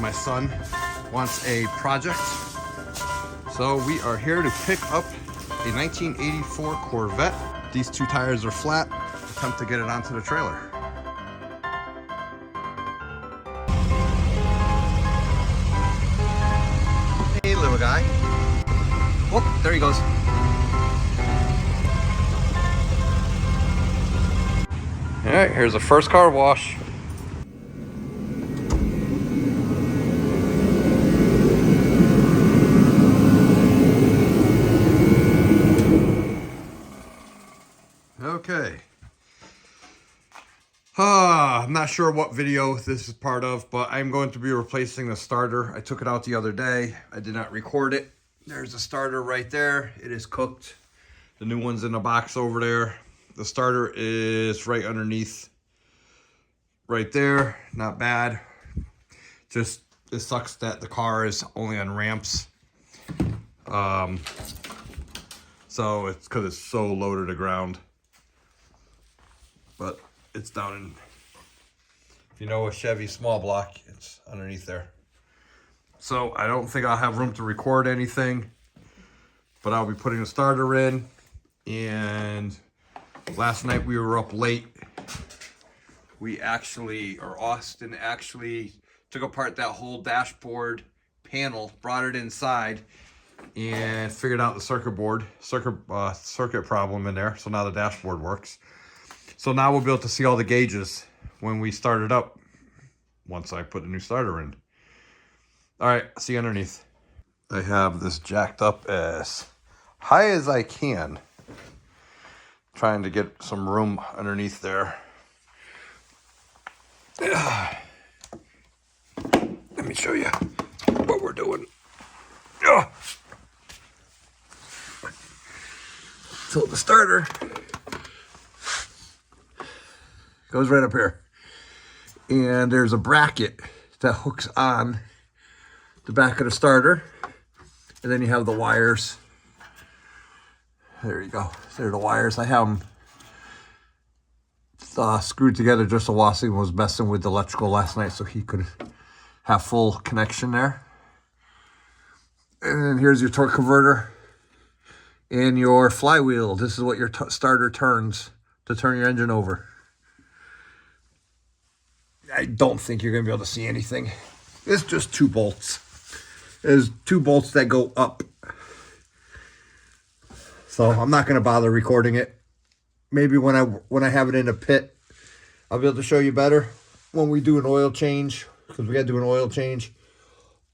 My son wants a project. So we are here to pick up a 1984 Corvette. These two tires are flat. Attempt to get it onto the trailer. Hey, little guy. Oh, there he goes. All right, here's the first car wash. Okay. I'm not sure what video this is part of, but I'm going to be replacing the starter. I took it out the other day. I did not record it. There's the starter right there. It is cooked. The new one's in the box over there. The starter is right underneath, right there. Not bad. Just, it sucks that the car is only on ramps. So it's because it's so low to the ground. But it's down in, if you know a Chevy small block, it's underneath there. So I don't think I'll have room to record anything, but I'll be putting the starter in. And last night we were up late. We actually, or Austin actually took apart that whole dashboard panel, brought it inside, and figured out the circuit problem in there. So now the dashboard works. So now we'll be able to see all the gauges when we start it up, once I put the new starter in. All right, see you underneath. I have this jacked up as high as I can, trying to get some room underneath there. Let me show you what we're doing. So the starter goes right up here, and there's a bracket that hooks on the back of the starter, and then you have the wires. There you go. There are the wires. I have them screwed together just so Wassim was messing with the electrical last night so he could have full connection there. And then here's your torque converter and your flywheel. This is what your starter turns to turn your engine over. I don't think you're going to be able to see anything. It's just two bolts. There's two bolts that go up. So I'm not going to bother recording it. Maybe when I have it in a pit, I'll be able to show you better when we do an oil change, because we got to do an oil change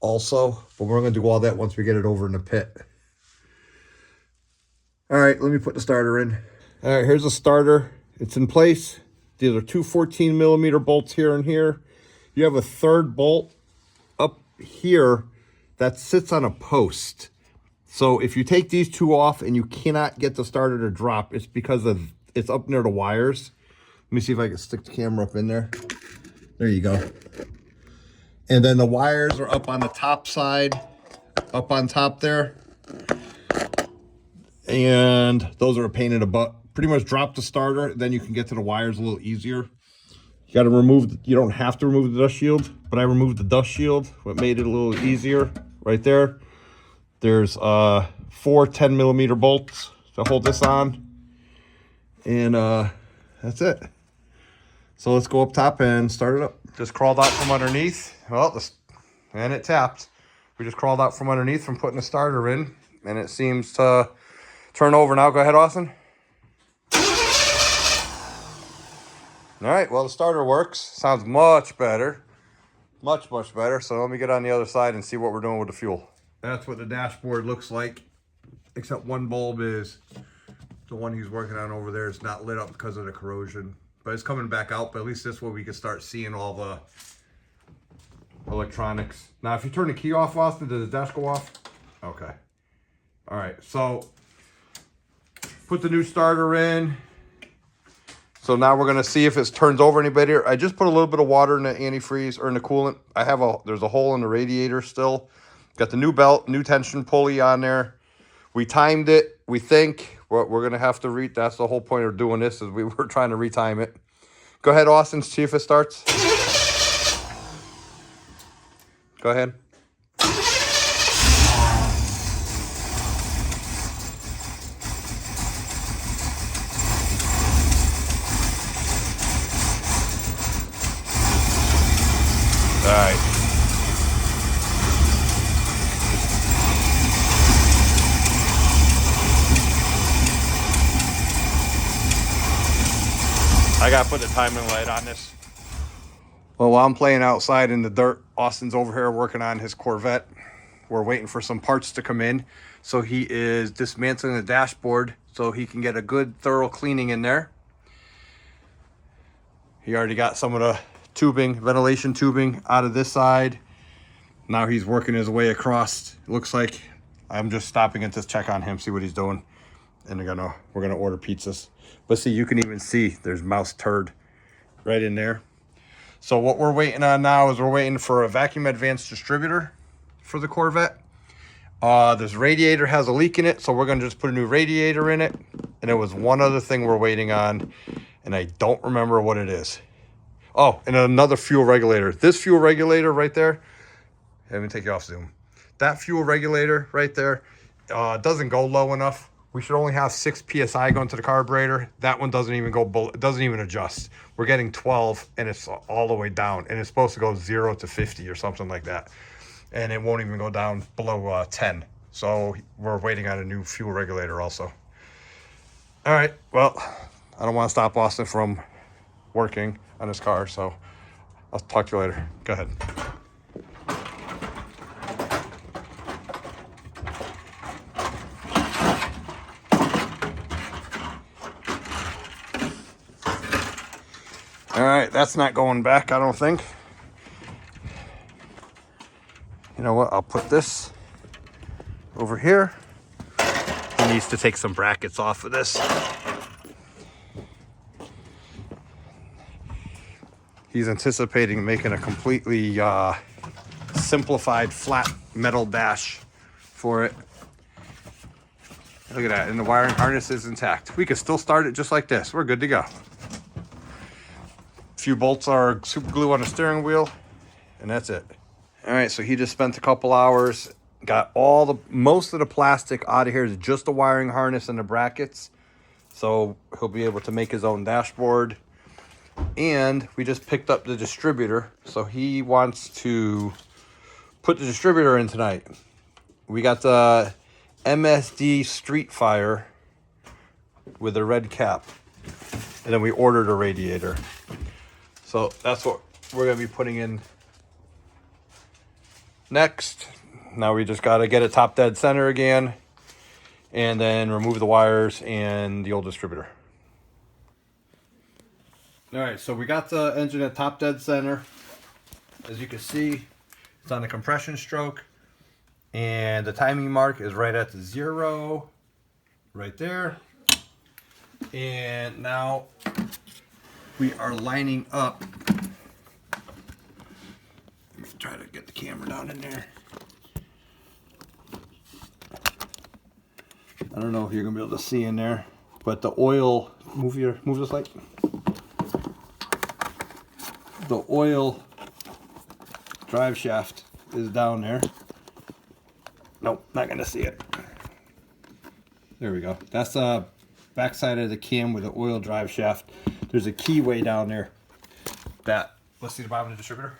also. But we're going to do all that once we get it over in the pit. All right, let me put the starter in. All right, here's the starter. It's in place. These are two 14mm bolts here and here. You have a third bolt up here that sits on a post. So if you take these two off and you cannot get the starter to drop, it's because it's up near the wires. Let me see if I can stick the camera up in there. There you go. And then the wires are up on the top side, up on top there. And those are a pain in the butt. Pretty much drop the starter, then you can get to the wires a little easier. You got to remove, you don't have to remove the dust shield, but I removed the dust shield, what made it a little easier right there. There's 4 10mm bolts to hold this on. And that's it. So let's go up top and start it up. Just crawled out from underneath. Well, and it tapped. We just crawled out from underneath from putting the starter in, and it seems to turn over now. Go ahead, Austin. All right, well, the starter works. Sounds much better. Much better. So let me get on the other side and see what we're doing with the fuel. That's what the dashboard looks like, except one bulb is the one he's working on over there. It's not lit up because of the corrosion, but it's coming back out. But at least this way we can start seeing all the electronics. Now, if you turn the key off, Austin, does the dash go off? Okay. All right, so put the new starter in. So now we're gonna see if it turns over any better. I just put a little bit of water in the antifreeze or in the coolant. There's a hole in the radiator still. Got the new belt, new tension pulley on there. We timed it. We think we're gonna have to that's the whole point of doing this, is we were trying to retime it. Go ahead, Austin, see if it starts. Go ahead. All right. I gotta put the timing light on this. Well, while I'm playing outside in the dirt, Austin's over here working on his Corvette. We're waiting for some parts to come in. So he is dismantling the dashboard so he can get a good thorough cleaning in there. He already got some of the tubing, ventilation tubing out of this side. Now he's working his way across. It looks like I'm just stopping in to check on him, see what he's doing. And we're gonna order pizzas. But see, you can even see there's mouse turd right in there. So what we're waiting on now is we're waiting for a vacuum advanced distributor for the Corvette. This radiator has a leak in it, so we're gonna just put a new radiator in it. And there was one other thing we're waiting on, and I don't remember what it is. Oh, and another fuel regulator. This fuel regulator right there, let me take you off Zoom. That fuel regulator right there doesn't go low enough. We should only have 6 PSI going to the carburetor. That one doesn't even go, it doesn't even adjust. We're getting 12 and it's all the way down. And it's supposed to go 0 to 50 or something like that. And it won't even go down below 10. So we're waiting on a new fuel regulator also. All right, well, I don't want to stop Austin from working on his car, so I'll talk to you later. Go ahead. All right, that's not going back, I don't think. You know what, I'll put this over here. He needs to take some brackets off of this. He's anticipating making a completely simplified flat metal dash for it. Look at that, and the wiring harness is intact. We could still start it just like this. We're good to go. A few bolts are super glue on the steering wheel, and that's it. All right, so he just spent a couple hours, got most of the plastic out of here. Is just the wiring harness and the brackets. So he'll be able to make his own dashboard. And we just picked up the distributor, so he wants to put the distributor in tonight. We got the MSD Street Fire with a red cap, and then we ordered a radiator. So that's what we're gonna be putting in next. Now we just gotta get it top dead center again, and then remove the wires and the old distributor. All right, so we got the engine at top dead center. As you can see, it's on the compression stroke, and the timing mark is right at the 0, right there. And now we are lining up. Let me try to get the camera down in there. I don't know if you're gonna be able to see in there, but the oil, move this light. The oil drive shaft is down there. Nope, not gonna see it. There we go. That's the back side of the cam with the oil drive shaft. There's a keyway down there that, let's see the bottom of the distributor.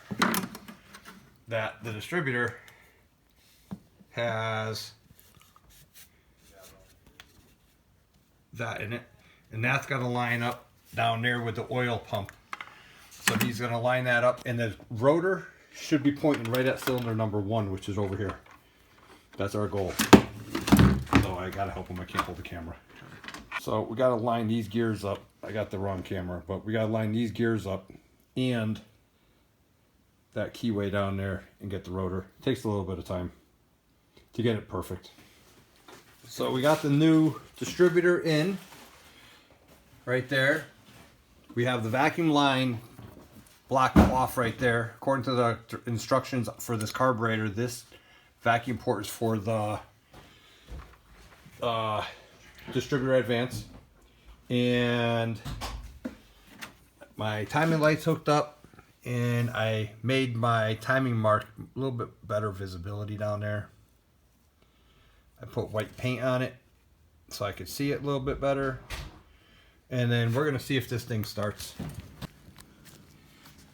That the distributor has that in it, and that's gonna line up down there with the oil pump. So he's gonna line that up, and the rotor should be pointing right at cylinder number 1, which is over here. That's our goal. So I gotta help him, I can't hold the camera. So we gotta line these gears up. I got the wrong camera, but we gotta line these gears up and that keyway down there and get the rotor. It takes a little bit of time to get it perfect. So we got the new distributor in right there. We have the vacuum line blocked off right there. According to the instructions for this carburetor, this vacuum port is for the distributor advance. And my timing light's hooked up, and I made my timing mark a little bit better visibility down there. I put white paint on it so I could see it a little bit better. And then we're going to see if this thing starts.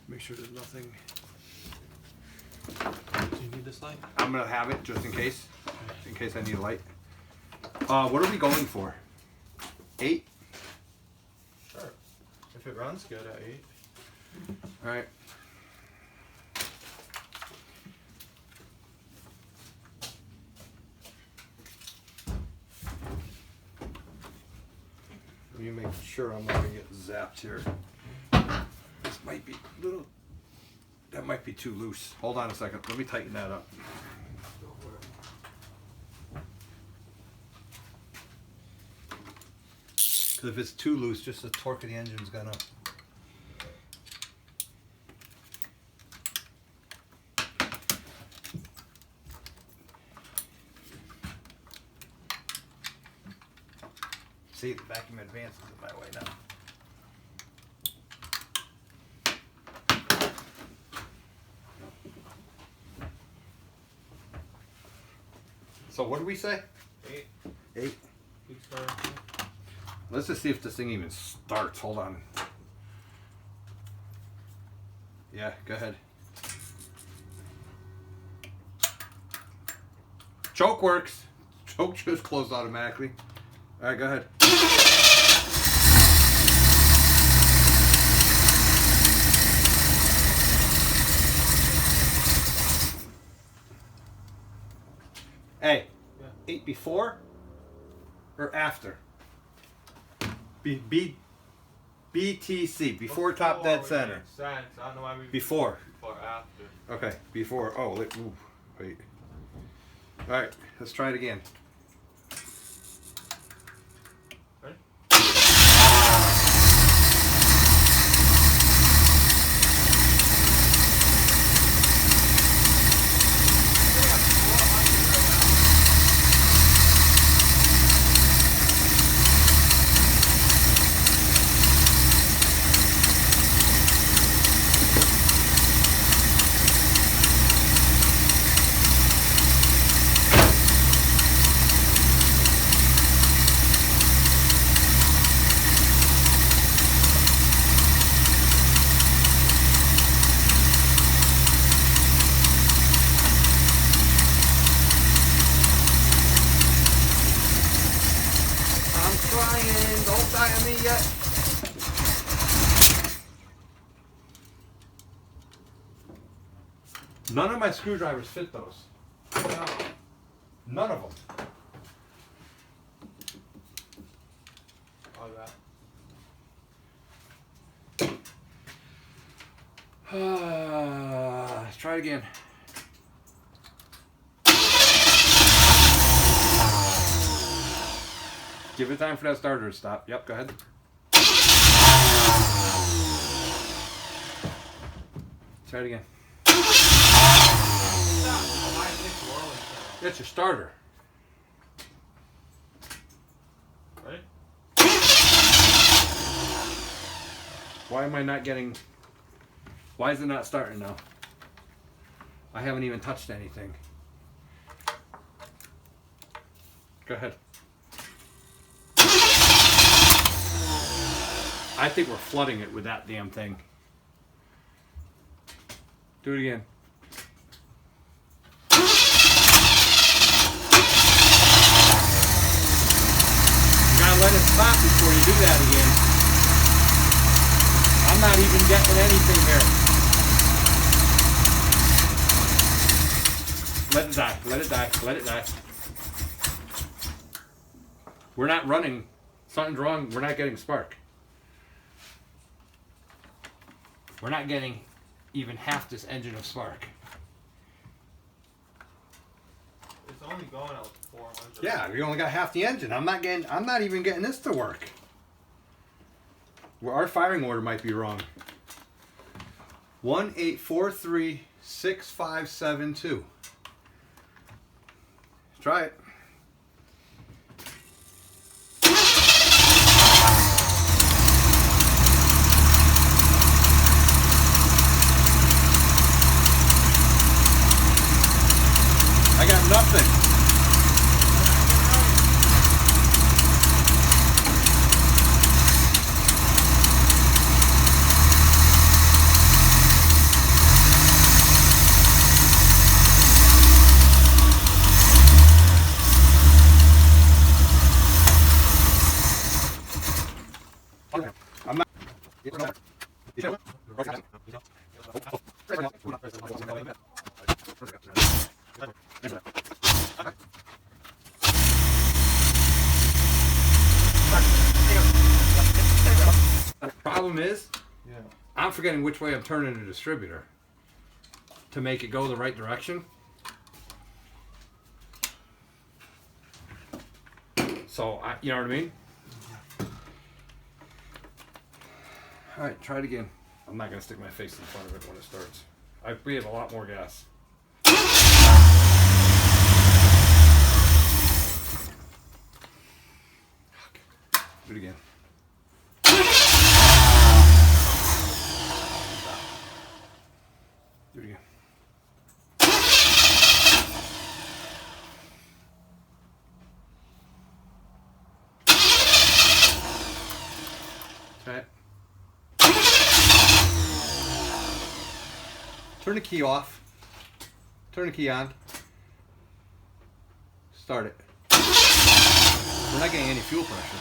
Make sure there's nothing. Do you need this light? I'm going to have it just in case I need a light. What are we going for? 8? Sure. If it runs good at 8. All right. Let me make sure I'm not going to get zapped here. This might be a little, that might be too loose. Hold on a second. Let me tighten that up. Because if it's too loose, just the torque of the engine's gonna. See, the vacuum advance is in my way now. So what did we say? 8. 8. Kickstarter. Let's just see if this thing even starts. Hold on. Yeah, go ahead. Choke works. Choke just closed automatically. All right, go ahead. Hey, Yeah. 8 before or after? BTC, before top dead center. Makes sense. I don't know why we Before. Before after. Okay, before. Oh, ooh, wait. All right, let's try it again. Ready? Don't die on me yet. None of my screwdrivers fit those. No. None of them. All that. Let's try it again. Give it time for that starter to stop. Yep, go ahead. Try it again. It's your starter. Ready? Why am I not getting... Why is it not starting now? I haven't even touched anything. Go ahead. I think we're flooding it with that damn thing. Do it again. You gotta let it stop before you do that again. I'm not even getting anything here. Let it die, let it die, let it die. We're not running. Something's wrong. We're not getting spark. We're not getting even half this engine of spark. It's only going out 400. Yeah, we only got half the engine. I'm not even getting this to work. Well, our firing order might be wrong. 18436572. Try it. got nothing. I'm not. Problem is, I'm forgetting which way I'm turning the distributor to make it go the right direction. So, you know what I mean? All right, try it again. I'm not gonna stick my face in front of it when it starts. I breathe a lot more gas. Do it again. Do it again. Try it. Turn the key off. Turn the key on. Start it. We're not getting any fuel pressure.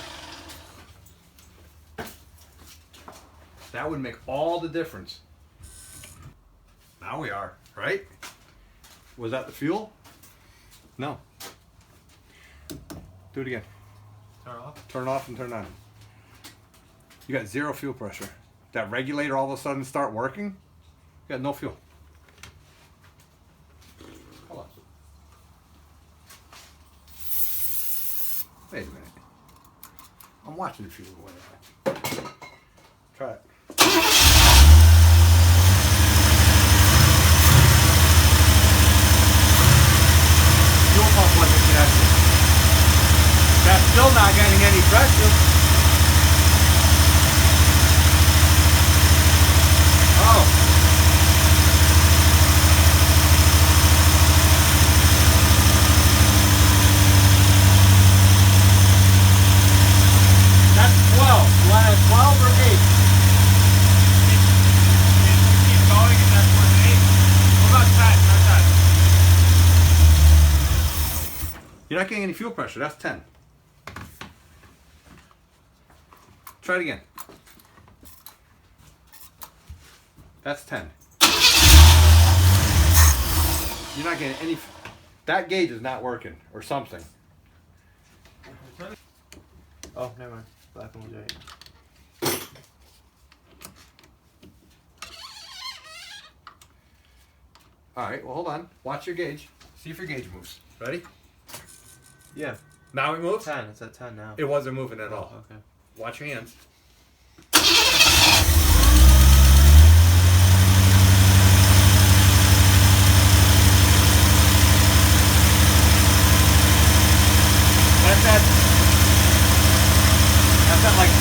That would make all the difference. Now we are, right? Was that the fuel? No. Do it again. Turn it off. Turn it off and turn it on. You got zero fuel pressure. That regulator all of a sudden start working? You got no fuel. Hold on. Wait a minute. I'm watching the fuel go in. Try it. Fuel pump wasn't connected. That's still not getting any pressure. Oh. That's 12. You want to have 12 or 8? Keep going and that's where the 8. What about 10? Not 10. You're not getting any fuel pressure. That's 10. Try it again. That's 10. You're not getting any. That gauge is not working or something. Oh, never mind. Black and white. Alright, well hold on. Watch your gauge. See if your gauge moves. Ready? Yeah. Now it moves? 10. It's at 10 now. It wasn't moving at all. Okay. Watch your hands. That's at like 13.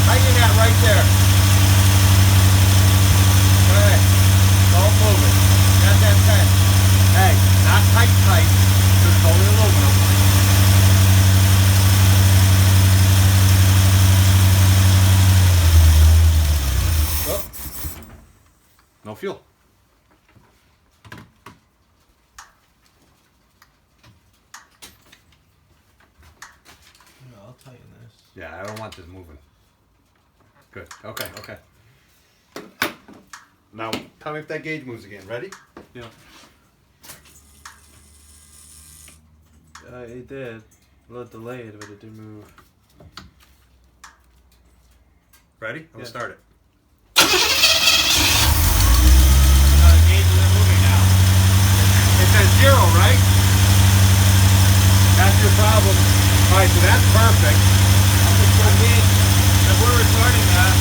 Tighten that right there. Alright. Don't move it. Got that 10. Hey, not tight. Just only aluminum. Oh. No fuel. No, I'll tighten this. Yeah, I don't want this moving. Good. Okay. Now, tell me if that gauge moves again. Ready? Yeah. It did. A little delayed, but it did move. Ready? I'm gonna start it. The gauge isn't moving now. It says 0, right? That's your problem. Alright, so that's perfect. I mean, if we're recording that.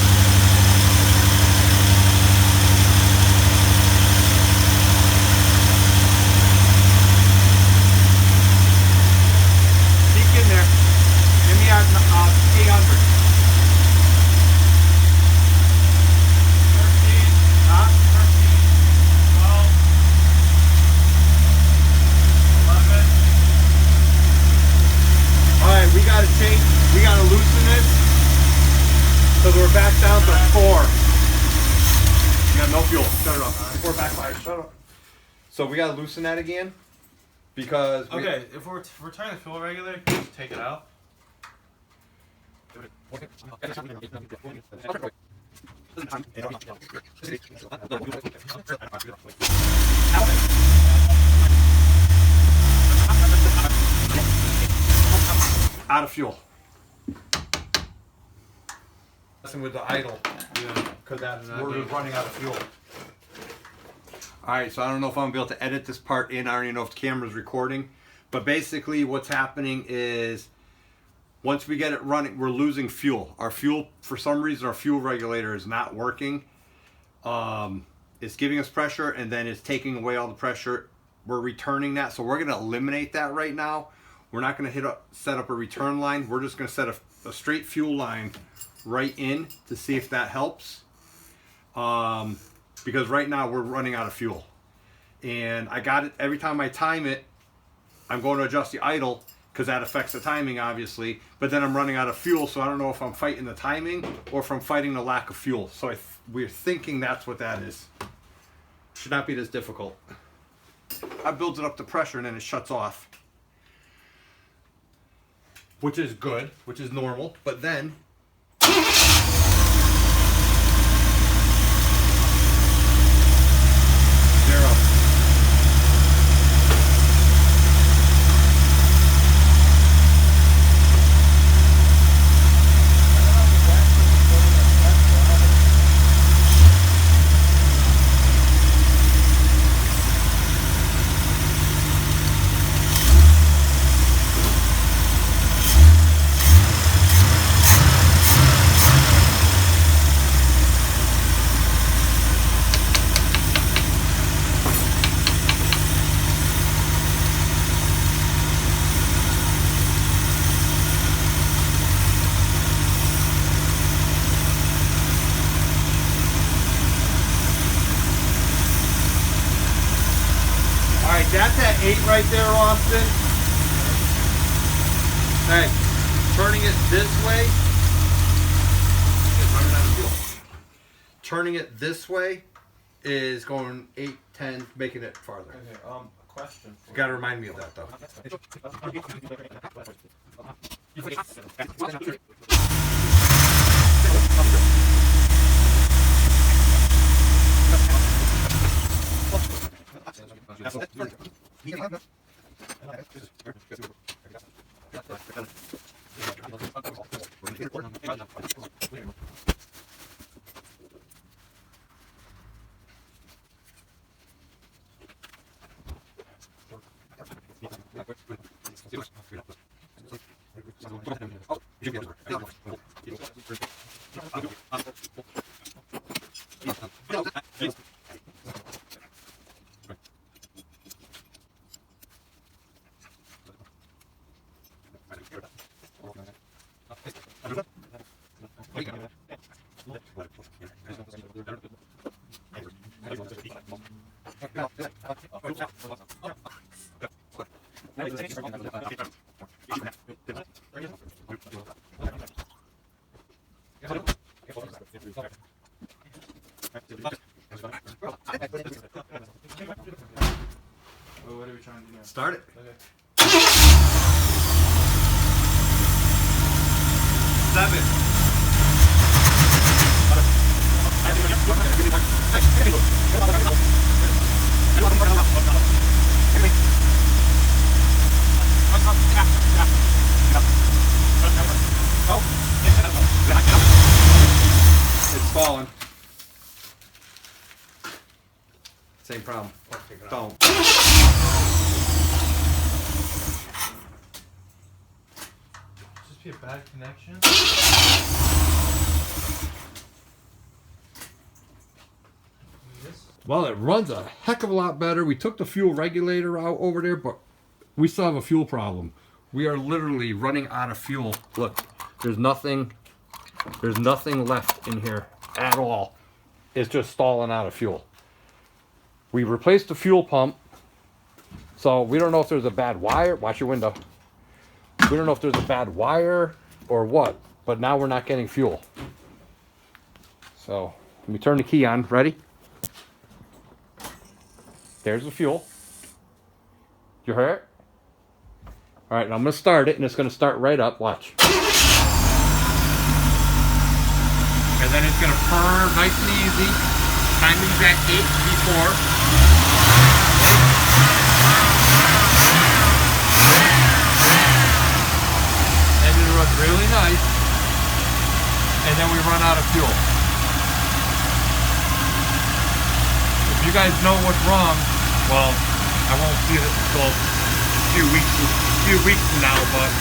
no fuel. Shut it off. Before backfire, shut up. So we gotta loosen that again because. Okay, if we're turning the fuel regulator, can you just take it out? Out of fuel. Messing with the idle. Yeah. Because we're running out of fuel. Alright, so I don't know if I'm going to be able to edit this part in. I don't even know if the camera's recording. But basically what's happening is once we get it running, we're losing fuel. Our fuel, for some reason, our fuel regulator is not working. It's giving us pressure and then it's taking away all the pressure. We're returning that. So we're going to eliminate that right now. We're not going to set up a return line. We're just going to set a straight fuel line right in to see if that helps. Because right now we're running out of fuel. And I got it, every time I time it, I'm going to adjust the idle because that affects the timing obviously. But then I'm running out of fuel, so I don't know if I'm fighting the timing or if I'm fighting the lack of fuel. So we're thinking that's what that is. Should not be this difficult. I build it up to pressure and then it shuts off. Which is good, which is normal, but then zero. That's at 8 right there, Austin. Hey, turning it this way. Turning it this way is going 8, 10, making it farther. Okay, question. You gotta remind me of that though. Well, what are we trying to do now? Start it. Okay. 7. It's falling. Same problem. Don't. Just be a bad connection. Well, it runs a heck of a lot better. We took the fuel regulator out over there, but we still have a fuel problem. We are literally running out of fuel. Look, there's nothing left in here at all. It's just stalling out of fuel. We replaced the fuel pump, so we don't know if there's a bad wire. Watch your window. We don't know if there's a bad wire or what, but now we're not getting fuel. So let me turn the key on. Ready? There's the fuel. You hear it? All right, and I'm going to start it, and it's going to start right up. Watch. And then it's going to purr nice and easy. Timing's at 8 before. Engine runs really nice. And then we run out of fuel. If you guys know what's wrong, well, I won't see it until a few weeks from now, but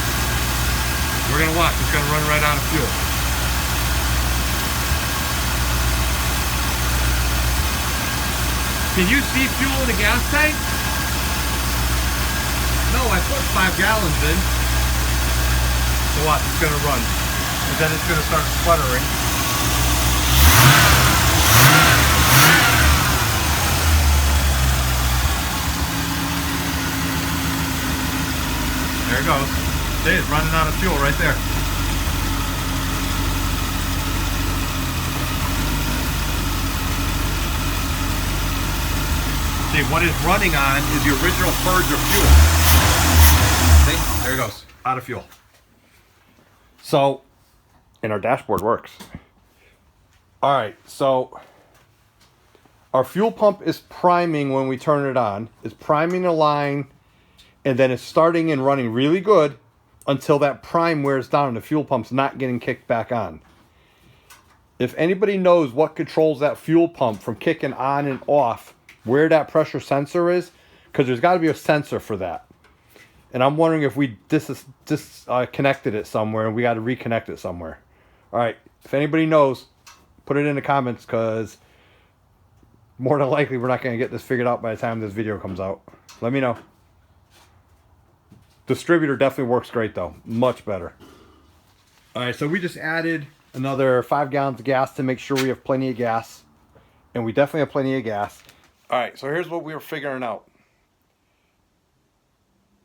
we're gonna watch. It's gonna run right out of fuel. Can you see fuel in the gas tank? No, I put 5 gallons in. So watch, it's gonna run. And then it's gonna start sputtering. There it goes. See, it's running out of fuel right there. See, what it's running on is the original purge of fuel. See, there it goes. Out of fuel. So, and our dashboard works. All right, so our fuel pump is priming when we turn it on. It's priming the line, and then it's starting and running really good until that prime wears down and the fuel pump's not getting kicked back on. If anybody knows what controls that fuel pump from kicking on and off, where that pressure sensor is, because there's got to be a sensor for that. And I'm wondering if we disconnected it somewhere and we got to reconnect it somewhere. All right, if anybody knows, put it in the comments, because more than likely we're not going to get this figured out by the time this video comes out. Let me know. Distributor definitely works great though. Much better. All right, so we just added another 5 gallons of gas to make sure we have plenty of gas. And we definitely have plenty of gas. All right, so here's what we were figuring out.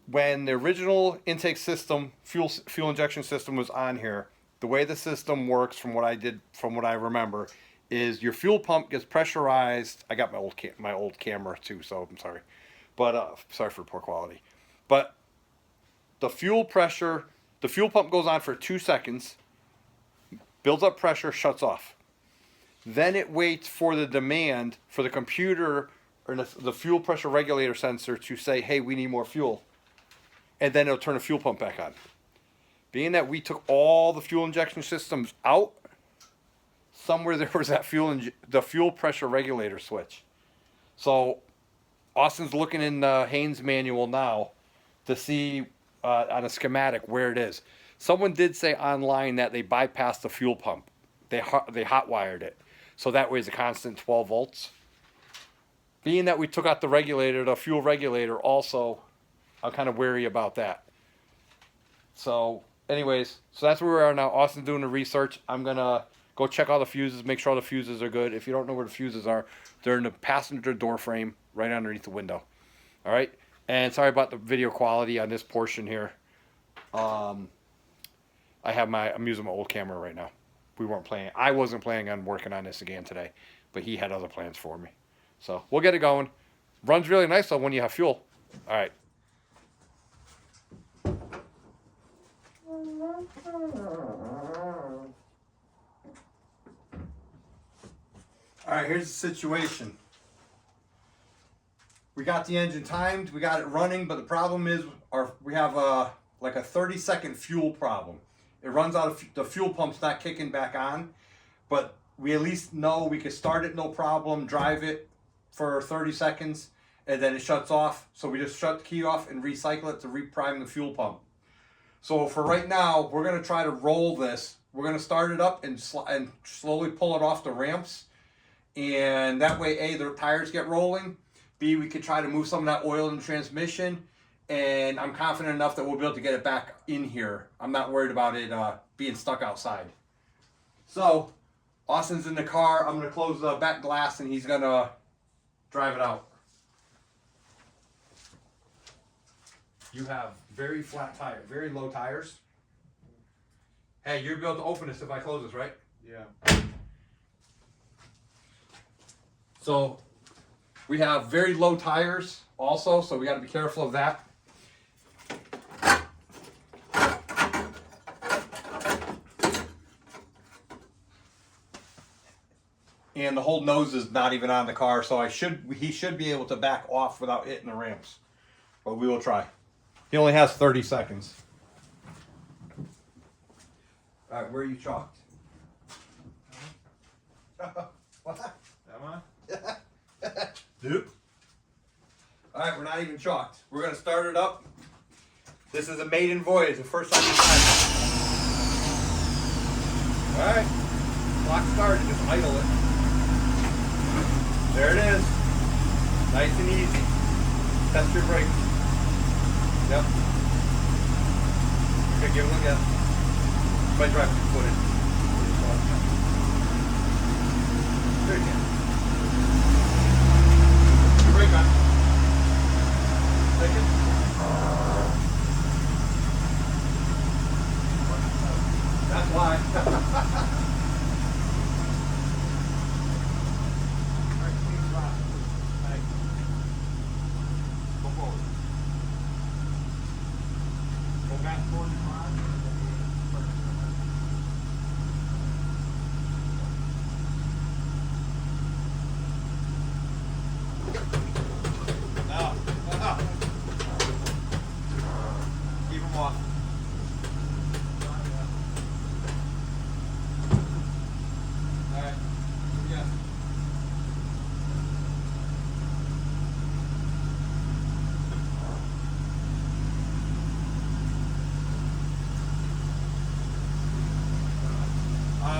When the original intake system, fuel injection system was on here, the way the system works from what I remember, is your fuel pump gets pressurized. I got my old camera too, so I'm sorry. But sorry for poor quality. But the fuel pump goes on for 2 seconds, builds up pressure, shuts off. Then it waits for the demand for the computer or the fuel pressure regulator sensor to say, hey, we need more fuel. And then it'll turn the fuel pump back on. Being that we took all the fuel injection systems out, somewhere there was that the fuel pressure regulator switch. So Austin's looking in the Haynes manual now to see on a schematic where it is. Someone did say online that they bypassed the fuel pump. They hot wired it. So that way it's a constant 12 volts. Being that we took out the regulator, the fuel regulator also, I'm kind of wary about that. So anyways, so that's where we are now. Austin's doing the research. I'm going to go check all the fuses, make sure all the fuses are good. If you don't know where the fuses are, they're in the passenger door frame right underneath the window. All right? And sorry about the video quality on this portion here. I'm using my old camera right now. I wasn't planning on working on this again today, but he had other plans for me. So we'll get it going. Runs really nice though when you have fuel. All right. All right, here's the situation. We got the engine timed, we got it running, but the problem is we have like a 30-second fuel problem. It runs out of the fuel pump's not kicking back on, but we at least know we can start it no problem, drive it for 30 seconds, and then it shuts off. So we just shut the key off and recycle it to reprime the fuel pump. So for right now, we're going to try to roll this. We're going to start it up and slowly pull it off the ramps. And that way, A, the tires get rolling. B, we could try to move some of that oil in the transmission. And I'm confident enough that we'll be able to get it back in here. I'm not worried about it being stuck outside. So, Austin's in the car. I'm going to close the back glass and he's going to drive it out. You have very flat tires, very low tires. Hey, you'll be able to open this if I close this, right? Yeah. So, We have very low tires also, so we got to be careful of that. And the whole nose is not even on the car, so he should be able to back off without hitting the ramps. But we will try. He only has 30 seconds. All right, where are you chalked? What? Am I? Dude. All right, we're not even chalked. We're gonna start it up. This is a maiden voyage, the first time we've had it. All right, clock started. Just idle it. There it is. Nice and easy. Test your brakes. Yep. Okay, give it a look at. Might drive 2 footed. There you go. Your brake on. Take it. That's why. Keep them off. All right. Yeah.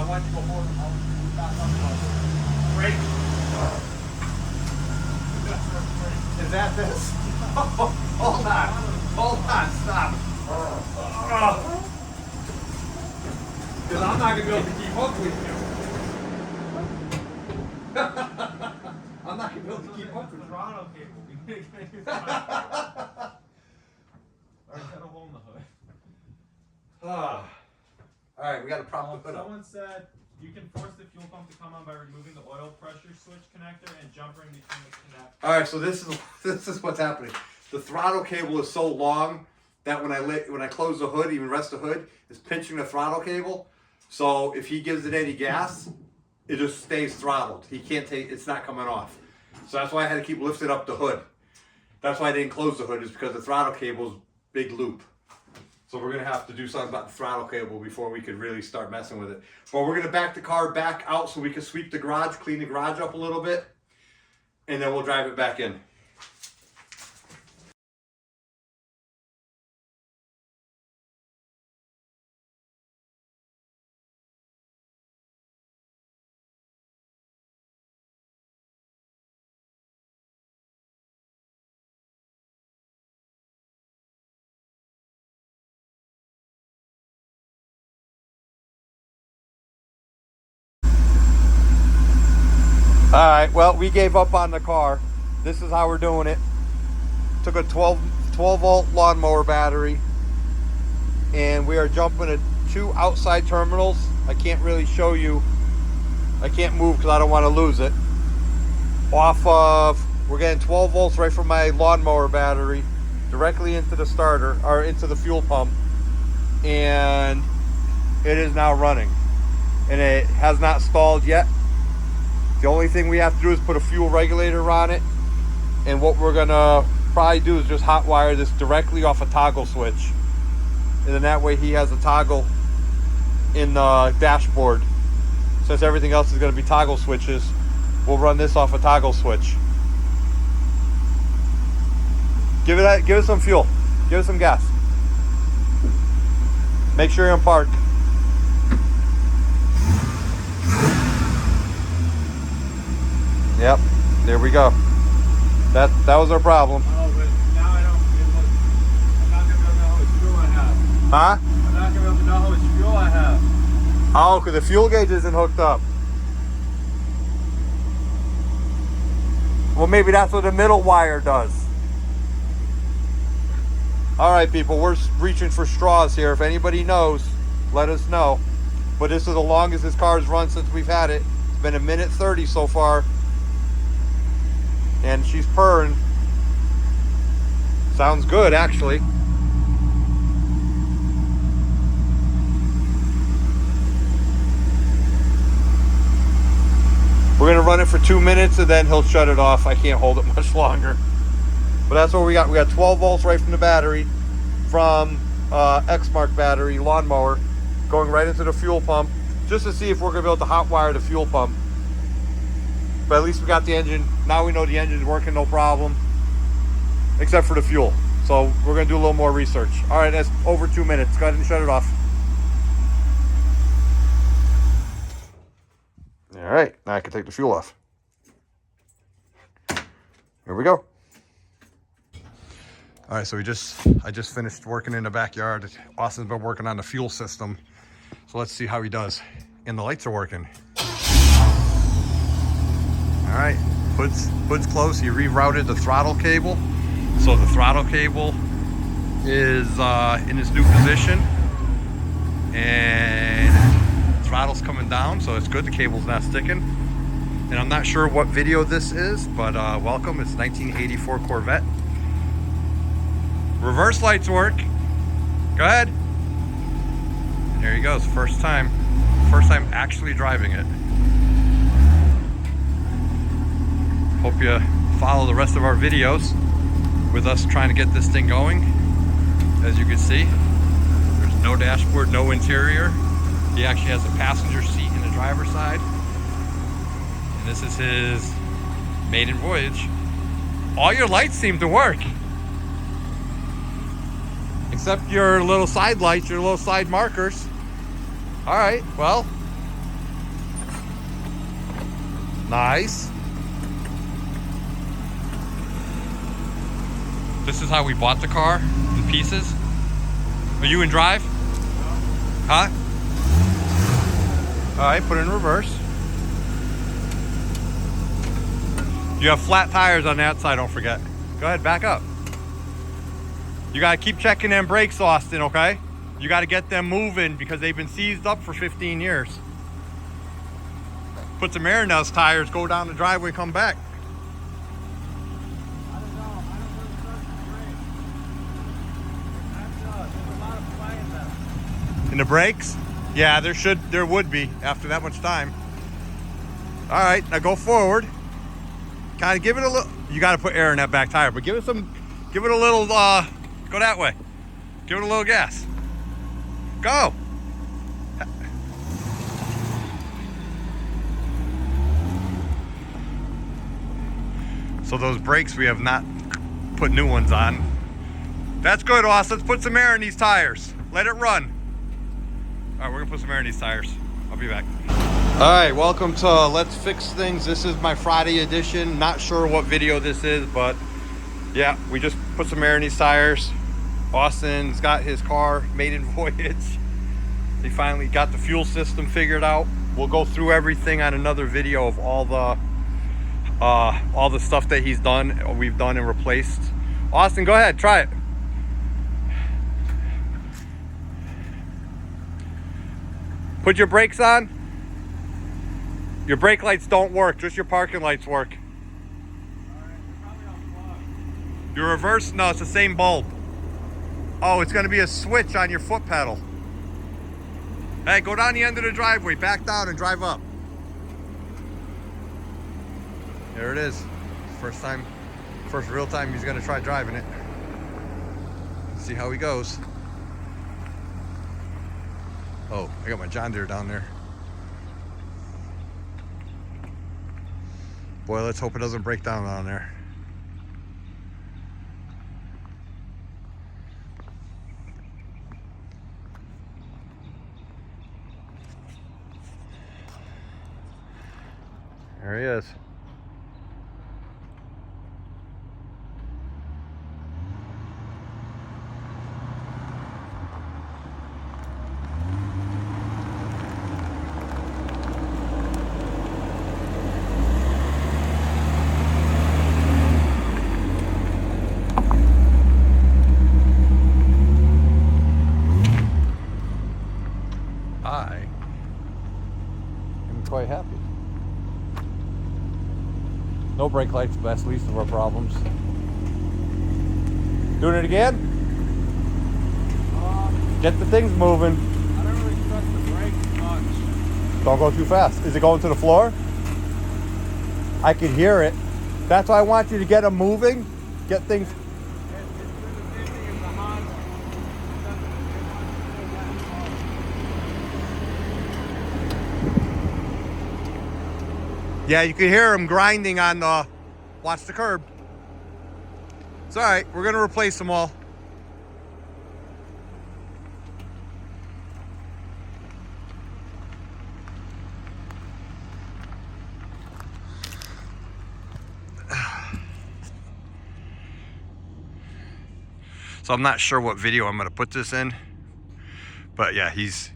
Why don't you go forward? I'll back up. Brake. Is that this? Hold on. Hold on. Stop. Because I'm not going to be able to keep up with you. I'm not going to be able to keep up with you. Throttle cable. We need to get a throttle. Or is that a hole in the hood? All right, we got to prop the hood up. Someone said you can force the fuel pump to come on by removing the oil pressure switch connector and jumpering between the connectors. All right, so this is what's happening. The throttle cable is so long that when I close the hood, even rest the hood, it's pinching the throttle cable. So if he gives it any gas, it just stays throttled. He can't take. It's not coming off. So that's why I had to keep lifting up the hood. That's why I didn't close the hood, is because the throttle cable is big loop. So we're gonna have to do something about the throttle cable before we could really start messing with it. But we're gonna back the car back out so we can sweep the garage, clean the garage up a little bit, and then we'll drive it back in. All right, well, we gave up on the car. This is how we're doing it. Took a 12 volt lawnmower battery, and we are jumping at 2 outside terminals. I can't really show you. I can't move because I don't want to lose it. Off of, we're getting 12 volts right from my lawnmower battery directly into the starter, or into the fuel pump, and it is now running. And it has not stalled yet. The only thing we have to do is put a fuel regulator on it, and what we're gonna probably do is just hot wire this directly off a toggle switch, and then that way he has a toggle in the dashboard. Since everything else is gonna be toggle switches, we'll run this off a toggle switch. Give it some fuel, give it some gas. Make sure you're in park. Yep, there we go. That was our problem. Oh, but now I'm not gonna be able to know how much fuel I have. Huh? I'm not gonna be able to know how much fuel I have. Oh, because the fuel gauge isn't hooked up. Well, maybe that's what the middle wire does. All right, people, we're reaching for straws here. If anybody knows, let us know. But this is the longest this car has run since we've had it. It's been 1:30 so far. And and she's purring. Sounds good, actually. We're gonna run it for 2 minutes and then he'll shut it off. I can't hold it much longer. But that's what we got. We got 12 volts right from the battery, from X-Mark battery lawnmower, going right into the fuel pump, just to see if we're gonna be able to hotwire the fuel pump. But at least we got the engine. Now we know the engine's working, no problem, except for the fuel. So we're gonna do a little more research. All right, that's over 2 minutes. Go ahead and shut it off. All right, now I can take the fuel off. Here we go. All right, so I just finished working in the backyard. Austin's been working on the fuel system. So let's see how he does. And the lights are working. All right, hood's close. He rerouted the throttle cable. So the throttle cable is in its new position. And throttle's coming down, so it's good. The cable's not sticking. And I'm not sure what video this is, but welcome. It's 1984 Corvette. Reverse lights work. Go ahead. And there he goes. First time actually driving it. Hope you follow the rest of our videos with us trying to get this thing going. As you can see, there's no dashboard, no interior. He actually has a passenger seat in the driver's side. And this is his maiden voyage. All your lights seem to work. Except your little side lights, your little side markers. All right, well. Nice. This is how we bought the car, in pieces. Are you in drive? Huh? All right, put it in reverse. You have flat tires on the outside, don't forget. Go ahead, back up. You gotta keep checking them brakes, Austin, okay? You gotta get them moving because they've been seized up for 15 years. Put some air in those tires, go down the driveway, come back. I don't know. I don't really trust the brakes. There's a lot of play in them. In the brakes? Yeah, there would be after that much time. All right, now go forward. Kind of give it a little, you gotta put air in that back tire, but give it a little, go that way. Give it a little gas. Go. So those brakes, we have not put new ones on. That's good, Austin. Let's put some air in these tires. Let it run. All right, we're gonna put some air in these tires. I'll be back. All right, welcome to Let's Fix Things. This is my Friday edition. Not sure what video this is, but yeah, we just put some air in these tires. Austin's got his car maiden voyage. He finally got the fuel system figured out. We'll go through everything on another video of all the stuff that we've done and replaced. Austin, go ahead, try it. Put your brakes on. Your brake lights don't work, just your parking lights work. Alright, they're probably unplugged. Your reverse, no, it's the same bulb. Oh, it's gonna be a switch on your foot pedal. Hey, go down the end of the driveway, back down and drive up. There it is. First real time he's gonna try driving it. See how he goes. Oh, I got my John Deere down there. Boy, let's hope it doesn't break down on there. There he is. I am quite happy. No brake lights, but that's least of our problems. Doing it again? Get the things moving. I don't really trust the brakes much. Don't go too fast. Is it going to the floor? I can hear it. That's why I want you to get them moving. Get things. It's the same thing as the Honda. Yeah, you can hear them grinding on the. Watch the curb. It's all right. We're gonna replace them all. So I'm not sure what video I'm gonna put this in, but yeah, he's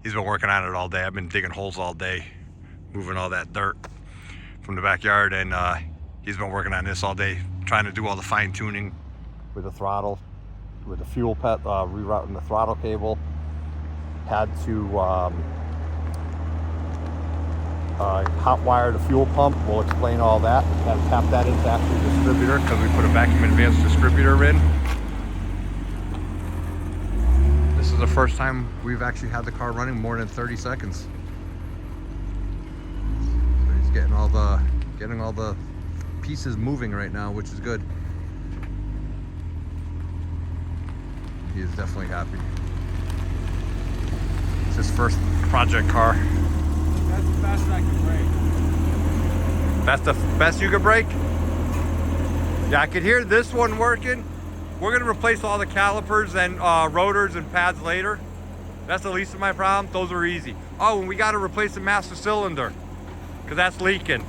been working on it all day. I've been digging holes all day, moving all that dirt from the backyard, and he's been working on this all day, trying to do all the fine tuning with the throttle, with the fuel pet, rerouting the throttle cable. Had to hot wire the fuel pump. We'll explain all that. Had to tap that into actually the distributor because we put a vacuum advanced distributor in. This is the first time we've actually had the car running more than 30 seconds. So he's getting all the pieces moving right now, which is good. He is definitely happy. It's his first project car. That's the best I can brake. That's the best you could brake? Yeah, I could hear this one working. We're gonna replace all the calipers and rotors and pads later. That's the least of my problem. Those are easy. Oh, and we gotta replace the master cylinder because that's leaking.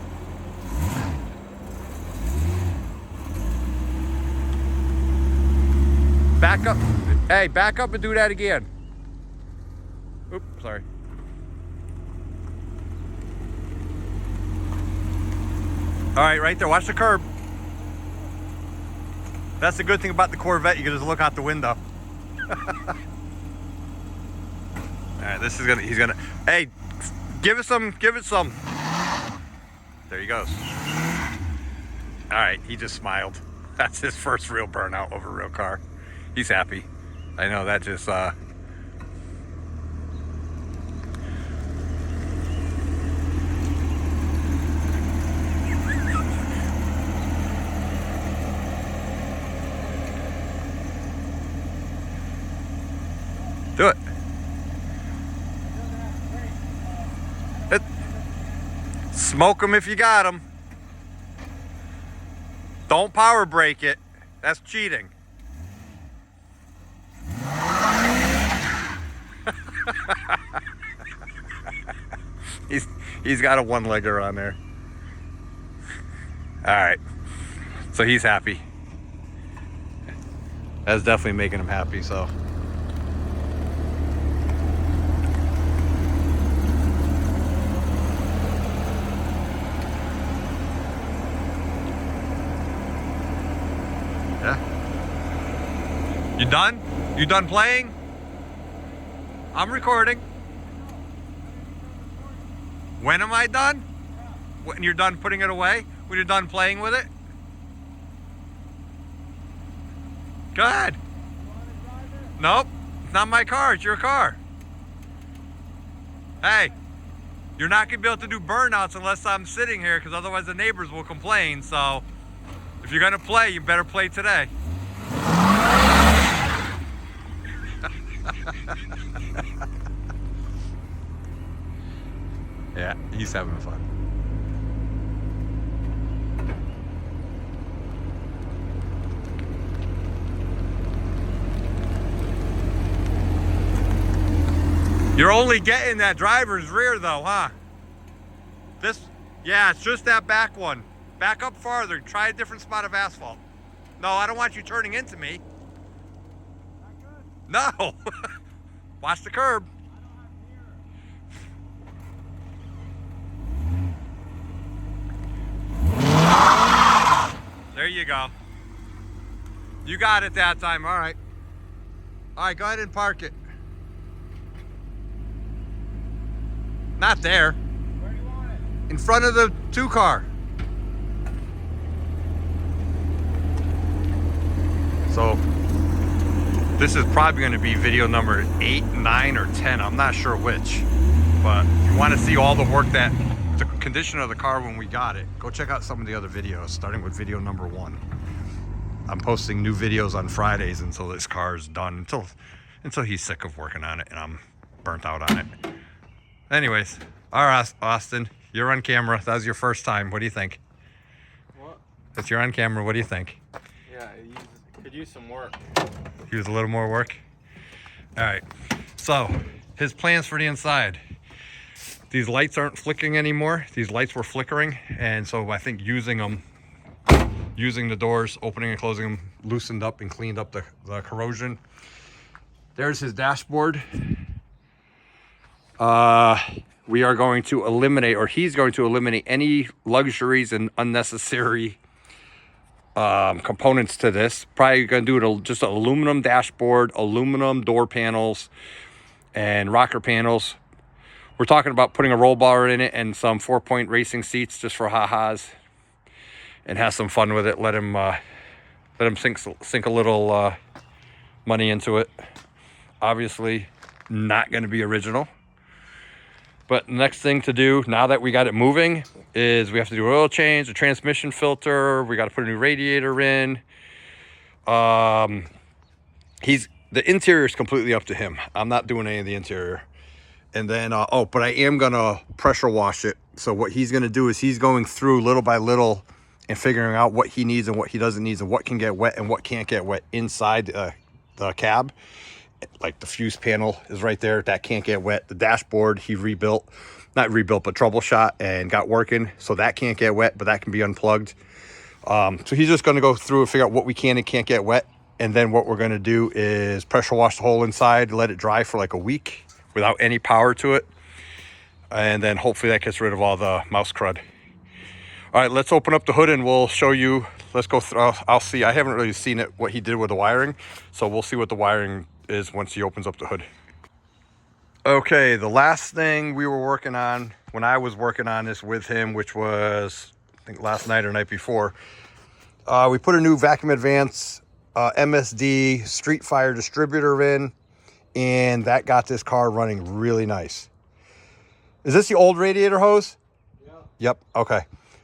Back up. Hey, back up and do that again. Oops, sorry. All right there, watch the curb. That's the good thing about the Corvette, you can just look out the window. All right, he's gonna, hey, give it some. There he goes. All right, he just smiled. That's his first real burnout of a real car. He's happy. I know that just, do it. Smoke them if you got them. Don't power brake it. That's cheating. He's got a one-legger on there. All right, so he's happy. That's definitely making him happy, so. Yeah. You done? You done playing? I'm recording. When am I done? When you're done putting it away? When you're done playing with it? Go ahead. Nope, it's not my car, it's your car. Hey, you're not gonna be able to do burnouts unless I'm sitting here, because otherwise the neighbors will complain. So if you're gonna play, you better play today. Yeah, he's having fun. You're only getting that driver's rear though, huh? Yeah, it's just that back one. Back up farther, try a different spot of asphalt. No, I don't want you turning into me. No. Watch the curb. There you go. You got it that time, all right. All right, go ahead and park it. Not there. Where do you want it? In front of the 2 car. So this is probably going to be video number 8, 9, or 10. I'm not sure which. But if you want to see all the work that, the condition of the car when we got it, go check out some of the other videos, starting with video number 1. I'm posting new videos on Fridays until this car is done, until he's sick of working on it and I'm burnt out on it. Anyways, all right, Austin, you're on camera. That was your first time. What do you think? What? If you're on camera, what do you think? Yeah, could use some work. Use a little more work? All right, so his plans for the inside. These lights aren't flickering anymore. These lights were flickering, and so I think using the doors, opening and closing them, loosened up and cleaned up the corrosion. There's his dashboard. We are going to eliminate, or he's going to eliminate, any luxuries and unnecessary components to this. Probably going to do it just an aluminum dashboard, aluminum door panels, and rocker panels. We're talking about putting a roll bar in it and some 4-point racing seats just for ha-has, and have some fun with it. Let him sink a little money into it. Obviously not going to be original, but the next thing to do now that we got it moving is we have to do an oil change, a transmission filter. We got to put a new radiator in. The interior is completely up to him. I'm not doing any of the interior. And then but I am gonna pressure wash it. So what he's gonna do is he's going through little by little and figuring out what he needs and what he doesn't need and what can get wet and what can't get wet inside the cab. Like the fuse panel is right there, that can't get wet. The dashboard he rebuilt, not rebuilt, but troubleshot and got working, so that can't get wet, but that can be unplugged. So he's just going to go through and figure out what we can and can't get wet, and then what we're going to do is pressure wash the whole inside, let it dry for like a week without any power to it, and then hopefully that gets rid of all the mouse crud. All right, let's open up the hood and we'll show you. Let's go through. I'll see. I haven't really seen it, what he did with the wiring, so we'll see what the wiring is once he opens up the hood. Okay, the last thing we were working on when I was working on this with him, which was I think last night or night before, we put a new vacuum advance MSD Street Fire distributor in, and that got this car running really nice. Is this the old radiator hose? Yeah. Yep. Okay.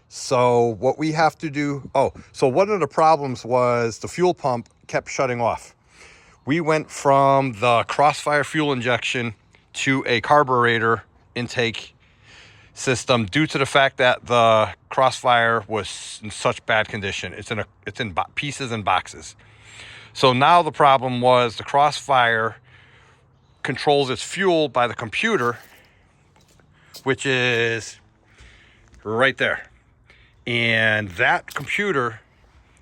So what we have to do, so one of the problems was the fuel pump kept shutting off. We went from the Crossfire fuel injection to a carburetor intake system due to the fact that the Crossfire was in such bad condition. It's in pieces and boxes. So now the problem was the Crossfire controls its fuel by the computer, which is right there. And that computer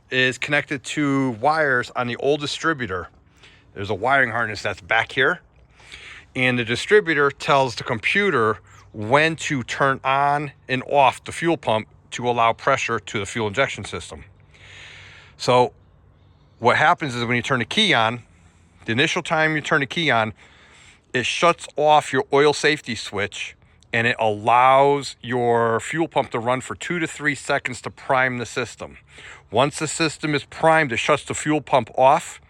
is connected to wires on the old distributor. There's a wiring harness that's back here. And the distributor tells the computer when to turn on and off the fuel pump to allow pressure to the fuel injection system. So what happens is when you turn the key on, the initial time you turn the key on, it shuts off your oil safety switch, and it allows your fuel pump to run for 2 to 3 seconds to prime the system. Once the system is primed, it shuts the fuel pump off,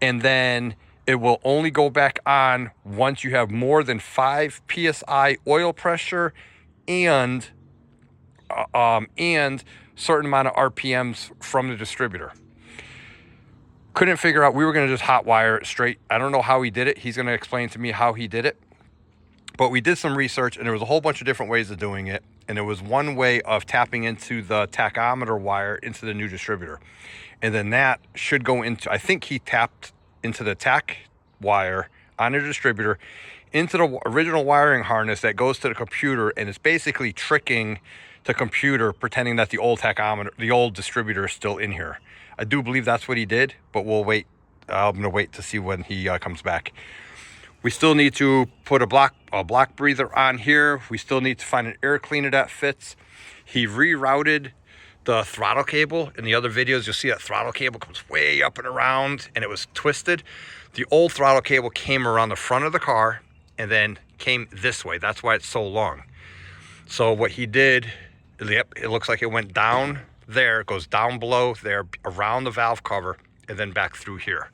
and then it will only go back on once you have more than 5 psi oil pressure and certain amount of RPMs from the distributor. Couldn't figure out, we were going to just hot wire it straight. I don't know how he did it. He's going to explain to me how he did it. But we did some research, and there was a whole bunch of different ways of doing it. And there was one way of tapping into the tachometer wire into the new distributor. And then that should go into, I think he tapped into the tach wire on the distributor into the original wiring harness that goes to the computer, and it's basically tricking the computer, pretending that the old tachometer, the old distributor is still in here. I do believe that's what he did, but we'll wait. I'm going to wait to see when he comes back. We still need to put a block breather on here. We still need to find an air cleaner that fits. He rerouted the throttle cable. In the other videos, you'll see that throttle cable comes way up and around, and it was twisted. The old throttle cable came around the front of the car and then came this way. That's why it's so long. So what he did, it looks like it went down there, it goes down below there, around the valve cover, and then back through here.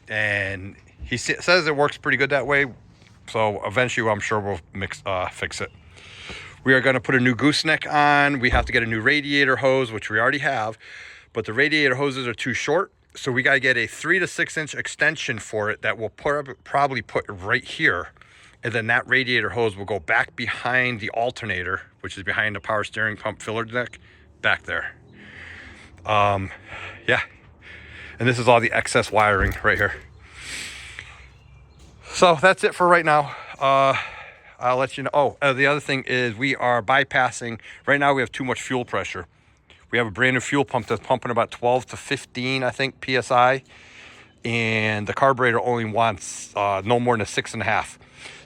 And he says it works pretty good that way. So eventually I'm sure we'll fix it. We are going to put a new gooseneck on. We have to get a new radiator hose, which we already have, but the radiator hoses are too short. So we got to get a 3 to 6 inch extension for it that we'll probably put right here. And then that radiator hose will go back behind the alternator, which is behind the power steering pump filler deck, back there. Yeah. And this is all the excess wiring right here. So that's it for right now. I'll let you know. Oh, the other thing is we are bypassing. Right now we have too much fuel pressure. We have a brand new fuel pump that's pumping about 12 to 15, I think, PSI. And the carburetor only wants no more than a 6.5.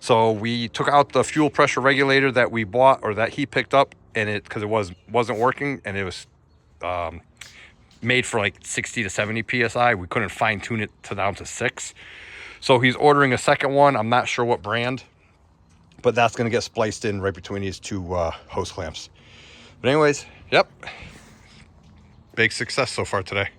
So we took out the fuel pressure regulator that we bought, or that he picked up, and because it wasn't working, and it was made for like 60 to 70 PSI. We couldn't fine tune it down to 6. So he's ordering a second one. I'm not sure what brand, but that's going to get spliced in right between these two hose clamps. But anyways, yep. Big success so far today.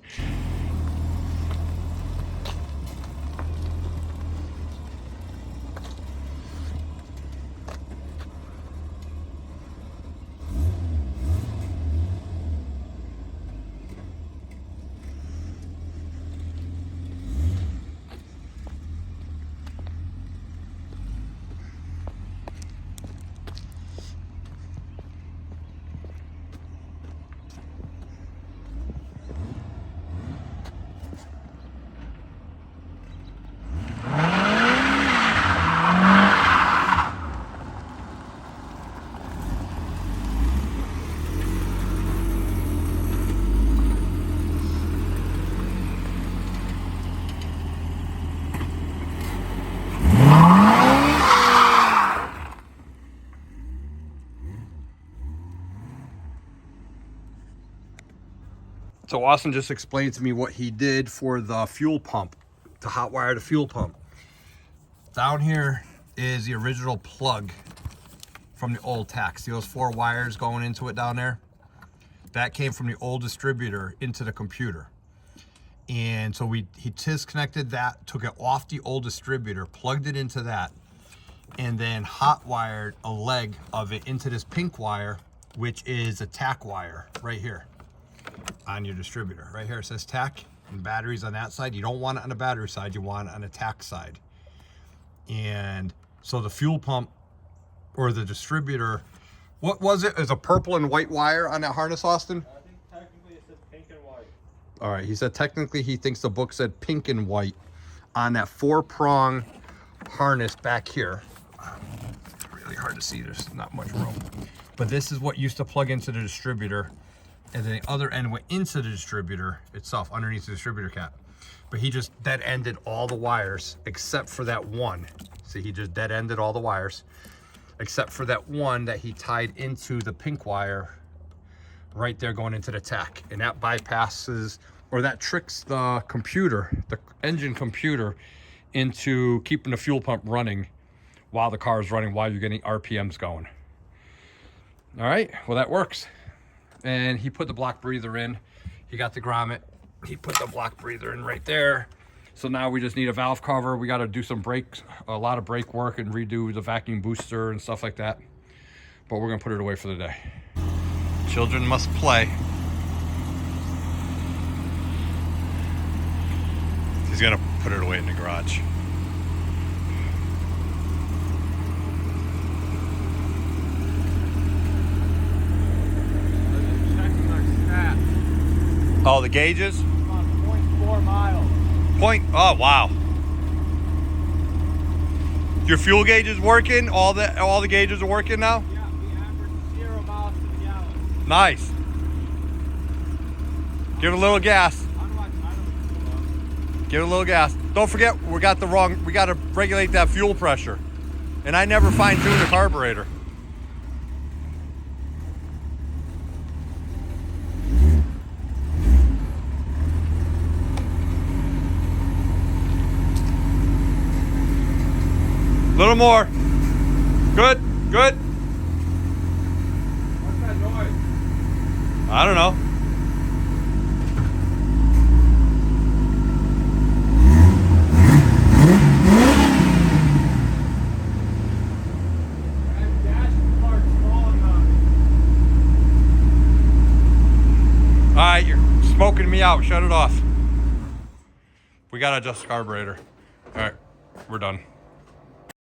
So Austin just explained to me what he did for the fuel pump, to hot wire the fuel pump. Down here is the original plug from the old tach. See those 4 wires going into it down there? That came from the old distributor into the computer. And so he disconnected that, took it off the old distributor, plugged it into that, and then hot wired a leg of it into this pink wire, which is a tach wire right here on your distributor. Right here it says tach and batteries on that side. You don't want it on the battery side, you want it on the tach side. And so the fuel pump or the distributor, what was it? Is a purple and white wire on that harness, Austin? I think technically it says pink and white. All right, he said technically he thinks the book said pink and white on that 4-prong harness back here. It's really hard to see, there's not much room. But this is what used to plug into the distributor, and then the other end went into the distributor itself, underneath the distributor cap. But he just dead-ended all the wires except for that one. See, he just dead-ended all the wires except for that one that he tied into the pink wire right there going into the tach. And that bypasses, or that tricks the computer, the engine computer, into keeping the fuel pump running while the car is running, while you're getting RPMs going. All right, well, that works. And he put the block breather in. He got the grommet. He put the block breather in right there. So now we just need a valve cover. We got to do some brakes, a lot of brake work, and redo the vacuum booster and stuff like that. But we're going to put it away for the day. Children must play. He's going to put it away in the garage. Oh, the gauges? On 0.4 miles. Oh, wow. Your fuel gauge is working? All the gauges are working now? Yeah, we average 0 miles to the gallon. Nice. Give it a little gas. Give it a little gas. Don't forget, we got to regulate that fuel pressure. And I never fine-tune the carburetor. A little more. Good, good. What's that noise? I don't know. smoking me out. Shut it off. We gotta adjust the carburetor. All right, we're done.